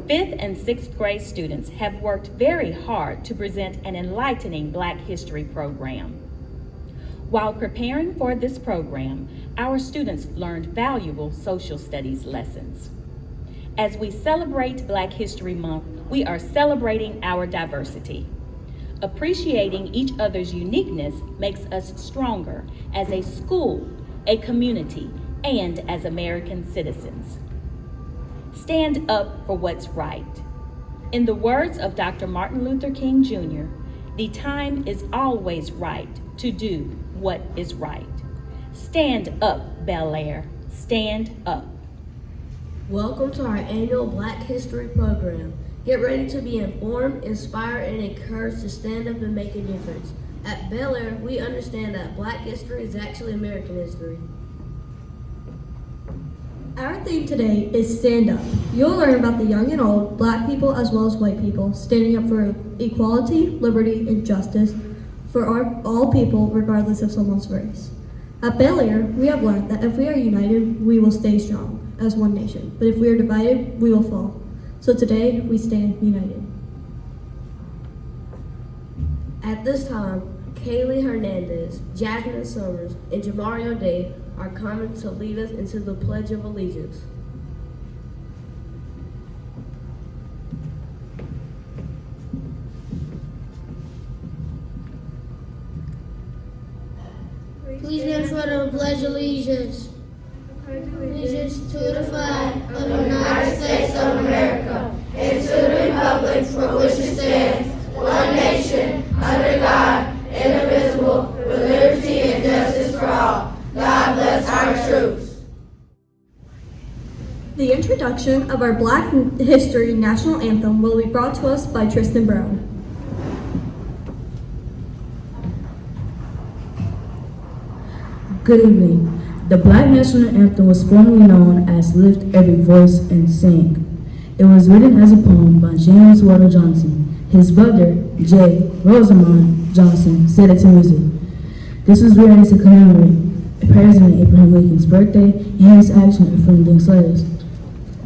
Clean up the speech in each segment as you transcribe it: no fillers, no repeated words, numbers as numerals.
5th and 6th grade students have worked very hard to present an enlightening Black History program. While preparing for this program, our students learned valuable social studies lessons. As we celebrate Black History Month, we are celebrating our diversity. Appreciating each other's uniqueness makes us stronger as a school, a community, and as American citizens. Stand up for what's right. In the words of Dr. Martin Luther King Jr., the time is always right to do what is right. Stand up, Bel-Aire. Stand up. Welcome to our annual Black History program. Get ready to be informed, inspired, and encouraged to stand up and make a difference. At Bel-Aire, we understand that Black history is actually American history. Our theme today is Stand Up. You'll learn about the young and old, Black people as well as white people, standing up for equality, liberty, and justice for all people regardless of someone's race. At Bel-Aire, we have learned that if we are united, we will stay strong as one nation. But if we are divided, we will fall. So today, we stand united. At this time, Kaylee Hernandez, Jasmine Summers, and Jamario Day are coming to lead us into the Pledge of Allegiance. Please stand for the Pledge of Allegiance. Allegiance to the flag of the United States of America and to the republic for which it stands, one nation, under God, indivisible, with liberty and justice for all. God bless our troops. The introduction of our Black History National Anthem will be brought to us by Tristan Brown. Good evening. The Black National Anthem was formerly known as Lift Every Voice and Sing. It was written as a poem by James Weldon Johnson. His brother, J. Rosamond Johnson, set it to music. This was written to commemorate President Abraham Lincoln's birthday and his action in freeing slaves.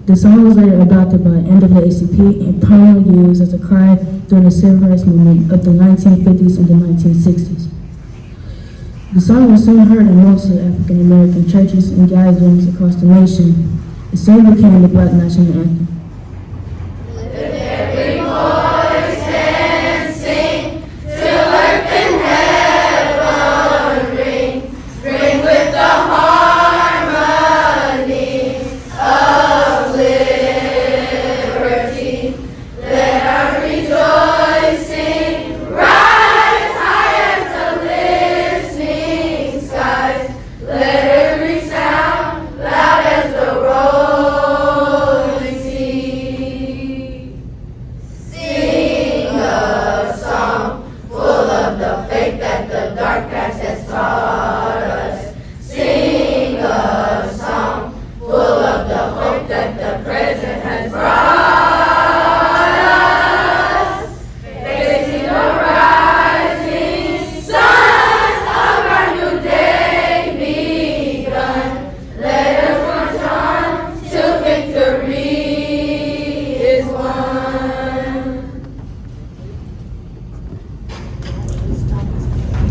The song was later adopted by NAACP and permanently used as a cry during the civil rights movement of the 1950s and the 1960s. The song was soon heard in most of the African American churches and gatherings across the nation. It soon became the Black National Anthem.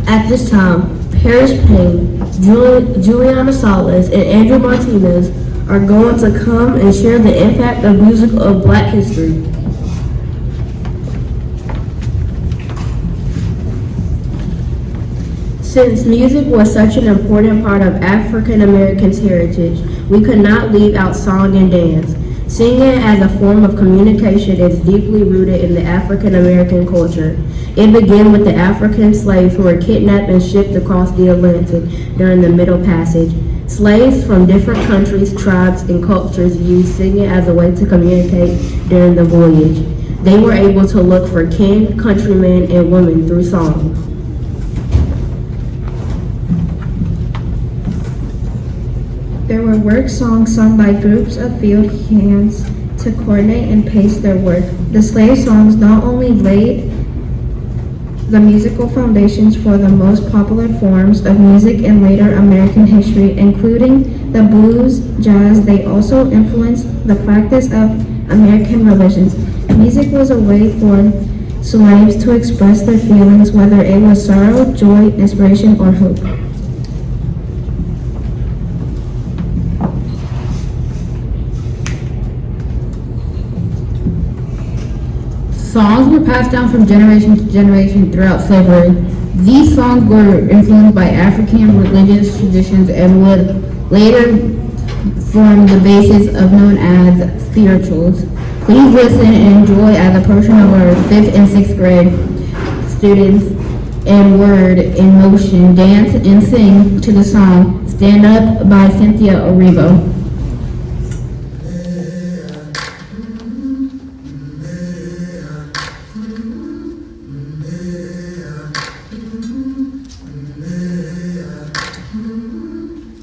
At this time, Paris Payne, Juliana Salas, and Andrew Martinez are going to come and share the impact of music of Black history. Since music was such an important part of African Americans' heritage, we could not leave out song and dance. Singing as a form of communication is deeply rooted in the African American culture. It began with the African slaves who were kidnapped and shipped across the Atlantic during the Middle Passage. Slaves from different countries, tribes, and cultures used singing as a way to communicate during the voyage. They were able to look for kin, countrymen, and women through song. There were work songs sung by groups of field hands to coordinate and pace their work. The slave songs not only laid the musical foundations for the most popular forms of music in later American history, including the blues, jazz. They also influenced the practice of American religions. Music was a way for slaves to express their feelings, whether it was sorrow, joy, inspiration, or hope. Songs were passed down from generation to generation throughout slavery. These songs were influenced by African religious traditions and would later form the basis of known as spirituals. Please listen and enjoy as a portion of our 5th and 6th grade students in word in motion dance and sing to the song Stand Up by Cynthia Erivo.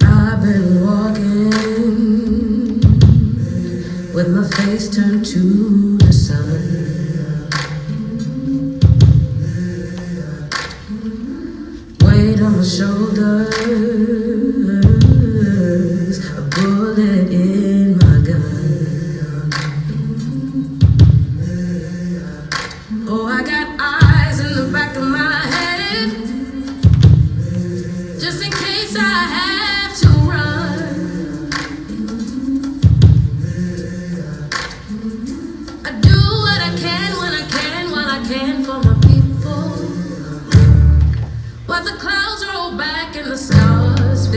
I've been walking with my face turned to the sun. Weight on my shoulders, a bullet in my gun. Oh, I got eyes in the back of my head, just in case I have to run. I do what I can when I can, while I can for my people. While the clouds roll back and the stars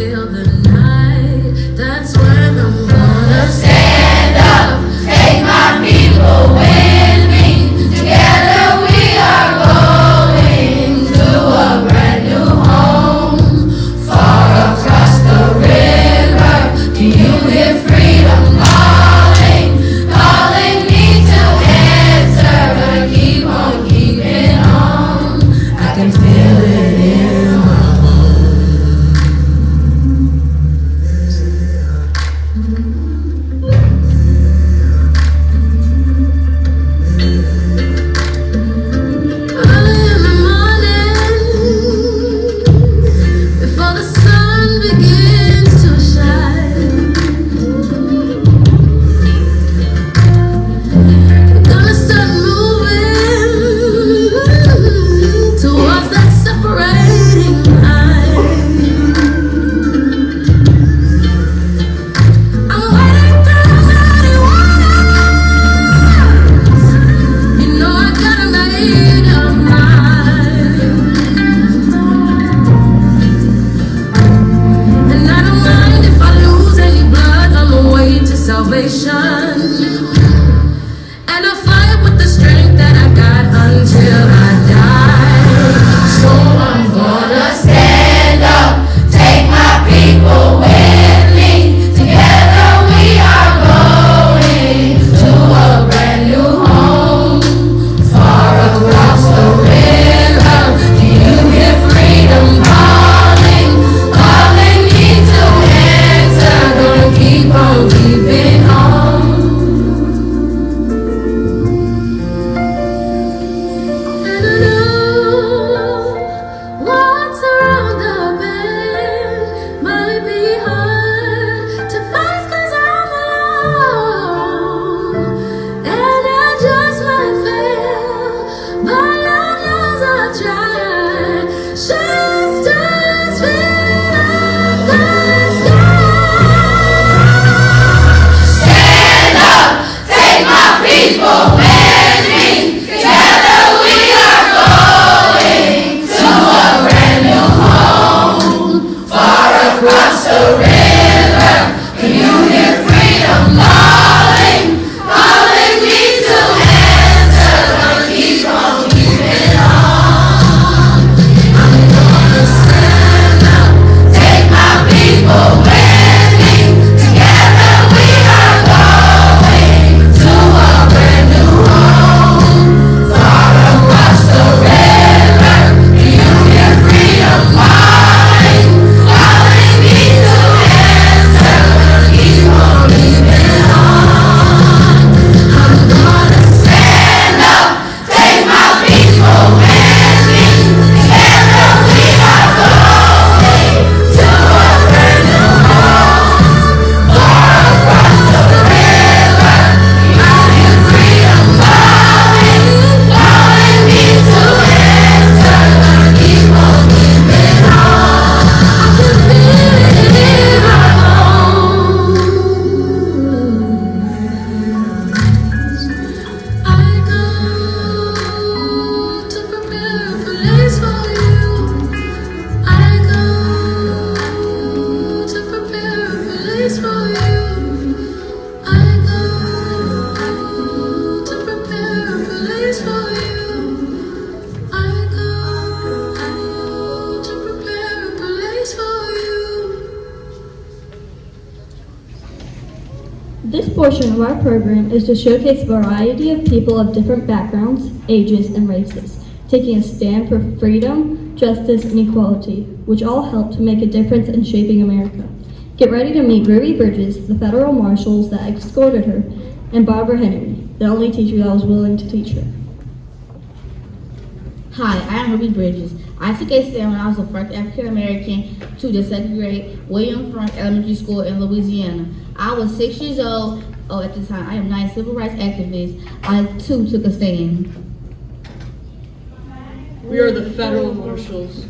portion of our program is to showcase a variety of people of different backgrounds, ages, and races, taking a stand for freedom, justice, and equality, which all help to make a difference in shaping America. Get ready to meet Ruby Bridges, the federal marshals that escorted her, and Barbara Henry, the only teacher that was willing to teach her. Hi, I am Ruby Bridges. I took a stand when I was the first African American to desegregate William Front Elementary School in Louisiana. I was 6 years old at the time. I am not a civil rights activist. I too took a stand. We are the federal marshals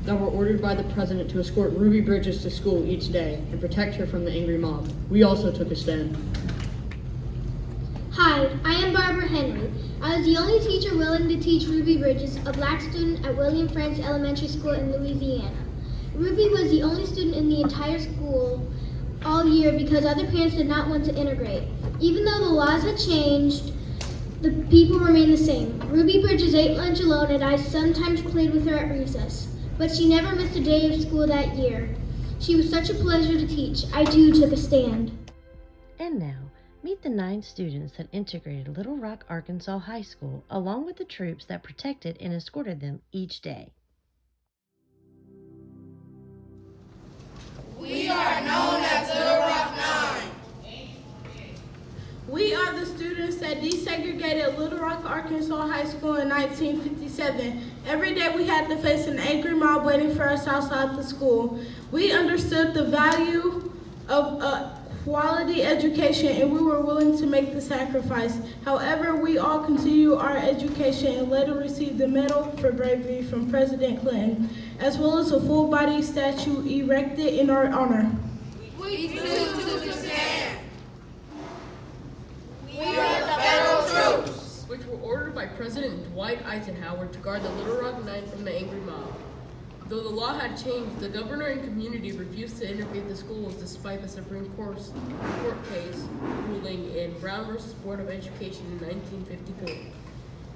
that were ordered by the president to escort Ruby Bridges to school each day and protect her from the angry mob. We also took a stand. Hi, I am Barbara Henry. I was the only teacher willing to teach Ruby Bridges, a black student at William Frantz Elementary School in Louisiana. Ruby was the only student in the entire school all year because other parents did not want to integrate. Even though the laws had changed, the people remained the same. Ruby Bridges ate lunch alone and I sometimes played with her at recess, but she never missed a day of school that year. She was such a pleasure to teach. I too took a stand. And now, meet the 9 students that integrated Little Rock, Arkansas High School, along with the troops that protected and escorted them each day. We are known as Little Rock 9. We are the students that desegregated Little Rock, Arkansas High School in 1957. Every day we had to face an angry mob waiting for us outside the school. We understood the value of quality education and we were willing to make the sacrifice. However, we all continued our education and later received the Medal for Bravery from President Clinton, as well as a full-body statue erected in our honor. We too took a stand. We are the federal troops, Which were ordered by President Dwight Eisenhower to guard the Little Rock 9 from the angry mob. Though the law had changed, the governor and community refused to integrate the schools despite the Supreme Court case ruling in Brown v. Board of Education in 1954.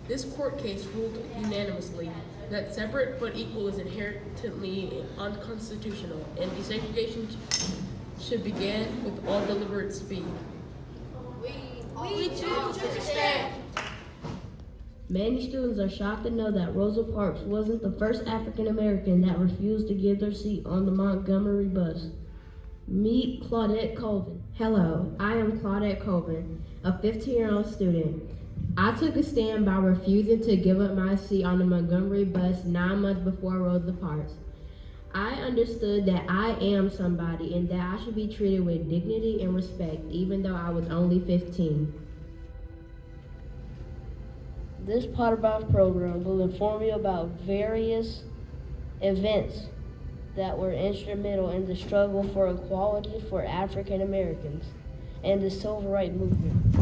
This court case ruled unanimously that separate but equal is inherently unconstitutional and desegregation should begin with all deliberate speed. We too took a stand. Many students are shocked to know that Rosa Parks wasn't the first African American that refused to give their seat on the Montgomery bus. Meet Claudette Colvin. Hello, I am Claudette Colvin, a 15-year-old student. I took a stand by refusing to give up my seat on the Montgomery bus 9 months before Rosa Parks. I understood that I am somebody and that I should be treated with dignity and respect, even though I was only 15. This part of our program will inform you about various events that were instrumental in the struggle for equality for African Americans and the civil rights movement.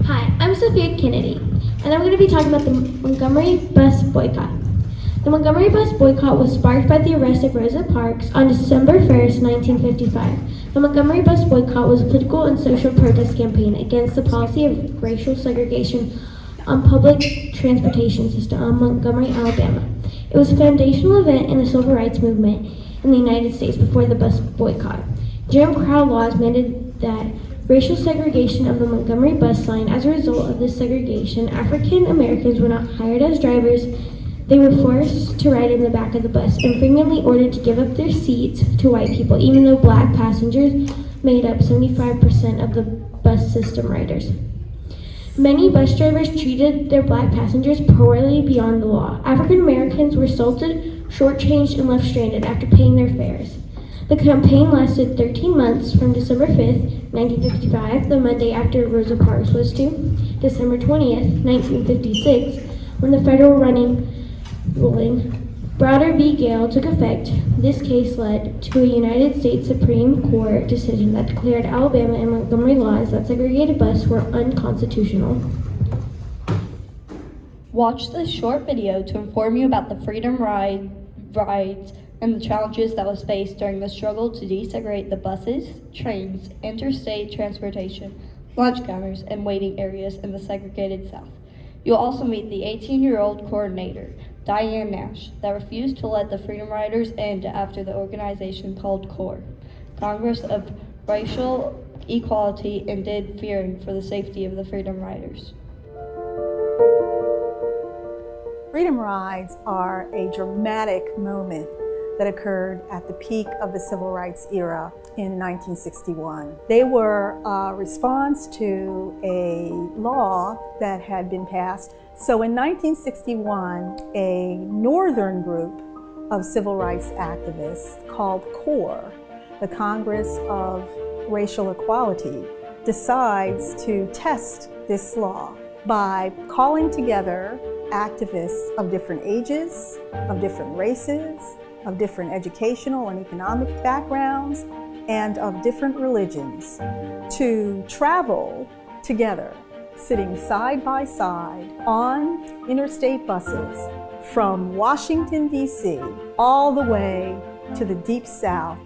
Hi, I'm Sophia Kennedy, and I'm going to be talking about the Montgomery bus boycott. The Montgomery bus boycott was sparked by the arrest of Rosa Parks on December 1st, 1955. The Montgomery bus boycott was a political and social protest campaign against the policy of racial segregation on public transportation system in Montgomery, Alabama. It was a foundational event in the civil rights movement in the United States before the bus boycott. Jim Crow laws mandated that racial segregation of the Montgomery bus line. As a result of this segregation, African Americans were not hired as drivers. They were forced to ride in the back of the bus and frequently ordered to give up their seats to white people, even though black passengers made up 75% of the bus system riders. Many bus drivers treated their black passengers poorly beyond the law. African Americans were assaulted, shortchanged, and left stranded after paying their fares. The campaign lasted 13 months from December 5th, 1955, the Monday after Rosa Parks was due, December 20th, 1956, when the federal ruling Browder v. Gale took effect. This case led to a United States Supreme Court decision that declared Alabama and Montgomery laws that segregated buses were unconstitutional. Watch this short video to inform you about the freedom rides and the challenges that was faced during the struggle to desegregate the buses, trains, interstate transportation, lunch counters, and waiting areas in the segregated South. You'll also meet the 18-year-old coordinator, Diane Nash, that refused to let the Freedom Riders end after the organization called CORE, Congress of Racial equality, and did fearing for the safety of the Freedom Riders. Freedom rides are a dramatic moment that occurred at the peak of the Civil Rights era in 1961. They were a response to a law that had been passed. So in 1961, a northern group of civil rights activists called CORE, the Congress of Racial Equality, decides to test this law by calling together activists of different ages, of different races, of different educational and economic backgrounds, and of different religions to travel together, sitting side by side on interstate buses from Washington, D.C., all the way to the Deep South.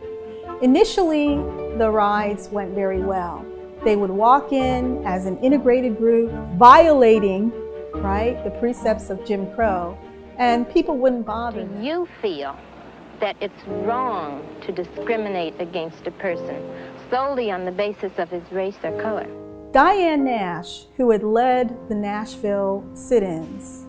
Initially, the rides went very well. They would walk in as an integrated group, violating, the precepts of Jim Crow, and people wouldn't bother them. Do you feel that it's wrong to discriminate against a person solely on the basis of his race or color? Diane Nash, who had led the Nashville sit-ins,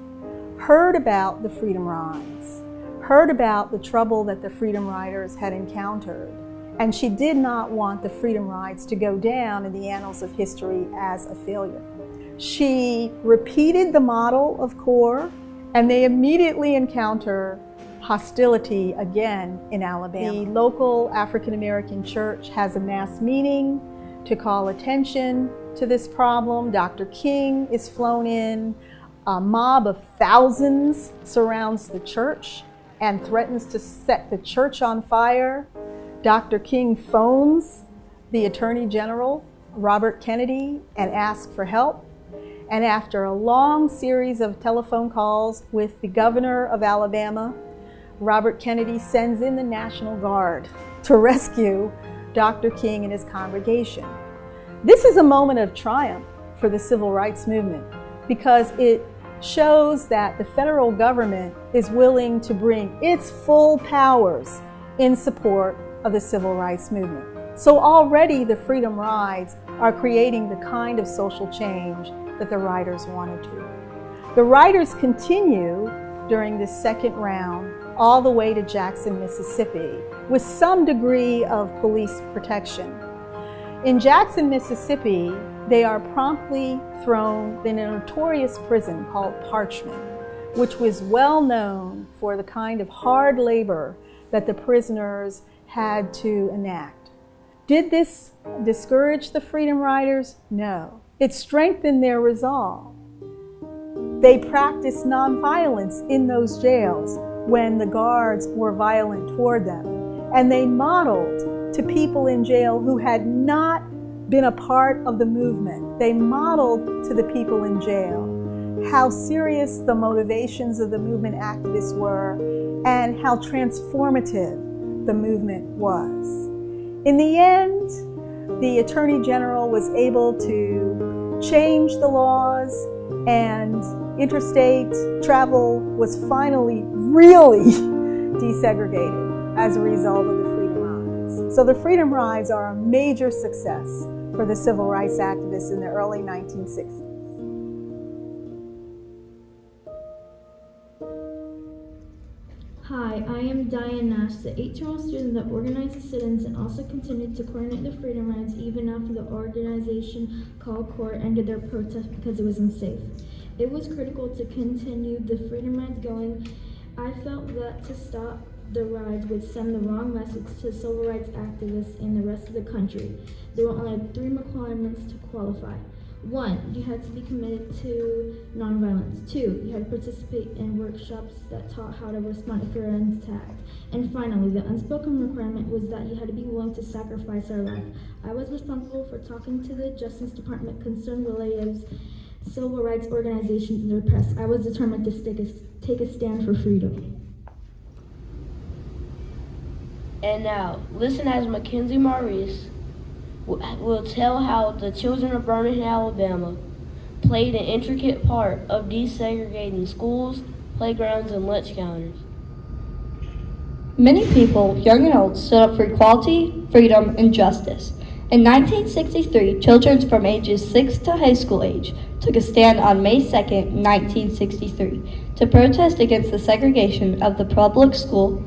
heard about the Freedom Rides, heard about the trouble that the Freedom Riders had encountered, and she did not want the Freedom Rides to go down in the annals of history as a failure. She repeated the model of CORE, and they immediately encounter hostility again in Alabama. The local African American church has a mass meeting to call attention to this problem. Dr. King is flown in. A mob of thousands surrounds the church and threatens to set the church on fire. Dr. King phones the Attorney General, Robert Kennedy, and asks for help. And after a long series of telephone calls with the governor of Alabama, Robert Kennedy sends in the National Guard to rescue Dr. King and his congregation. This is a moment of triumph for the civil rights movement because it shows that the federal government is willing to bring its full powers in support of the civil rights movement. So already the Freedom Rides are creating the kind of social change that the riders wanted to. The riders continue during this second round all the way to Jackson, Mississippi, with some degree of police protection. In Jackson, Mississippi, they are promptly thrown in a notorious prison called Parchman, which was well known for the kind of hard labor that the prisoners had to enact. Did this discourage the Freedom Riders? No. It strengthened their resolve. They practiced nonviolence in those jails when the guards were violent toward them. And they modeled to people in jail who had not been a part of the movement. They modeled to the people in jail how serious the motivations of the movement activists were and how transformative the movement was. In the end, the Attorney General was able to change the laws, and interstate travel was finally really desegregated as a result of the Freedom Rides. So the Freedom Rides are a major success for the civil rights activists in the early 1960s. Hi, I am Diane Nash, the 18-year-old student that organized the sit-ins and also continued to coordinate the Freedom Rides even after the organization called CORE ended their protest because it was unsafe. It was critical to continue the Freedom Rides going. I felt that to stop the rides would send the wrong message to civil rights activists in the rest of the country. There were only 3 requirements to qualify. 1, you had to be committed to nonviolence. 2, you had to participate in workshops that taught how to respond if you're attacked. And finally, the unspoken requirement was that you had to be willing to sacrifice our life. I was responsible for talking to the Justice Department, concerned relatives, civil rights organizations, and the press. I was determined to take a stand for freedom. And now, listen as Mackenzie Maurice will tell how the children of Birmingham, Alabama played an intricate part of desegregating schools, playgrounds, and lunch counters. Many people, young and old, stood up for equality, freedom, and justice. In 1963, children from ages 6 to high school age took a stand on May 2, 1963, to protest against the segregation of the public school.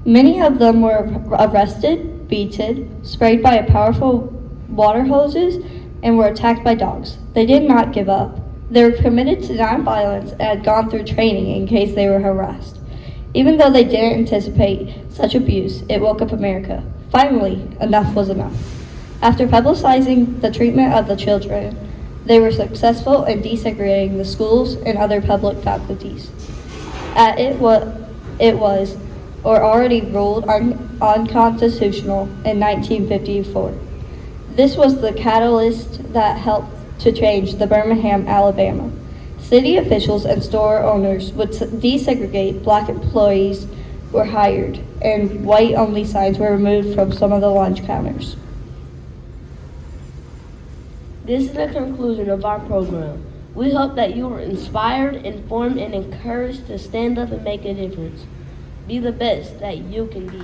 Many of them were arrested, beaten, sprayed by powerful water hoses, and were attacked by dogs. They did not give up. They were committed to nonviolence and had gone through training in case they were harassed. Even though they didn't anticipate such abuse, it woke up America. Finally, enough was enough. After publicizing the treatment of the children, they were successful in desegregating the schools and other public faculties. It was already ruled unconstitutional in 1954. This was the catalyst that helped to change the Birmingham, Alabama. City officials and store owners would desegregate. Black employees were hired, and white-only signs were removed from some of the lunch counters. This is the conclusion of our program. We hope that you were inspired, informed, and encouraged to stand up and make a difference. Be the best that you can be.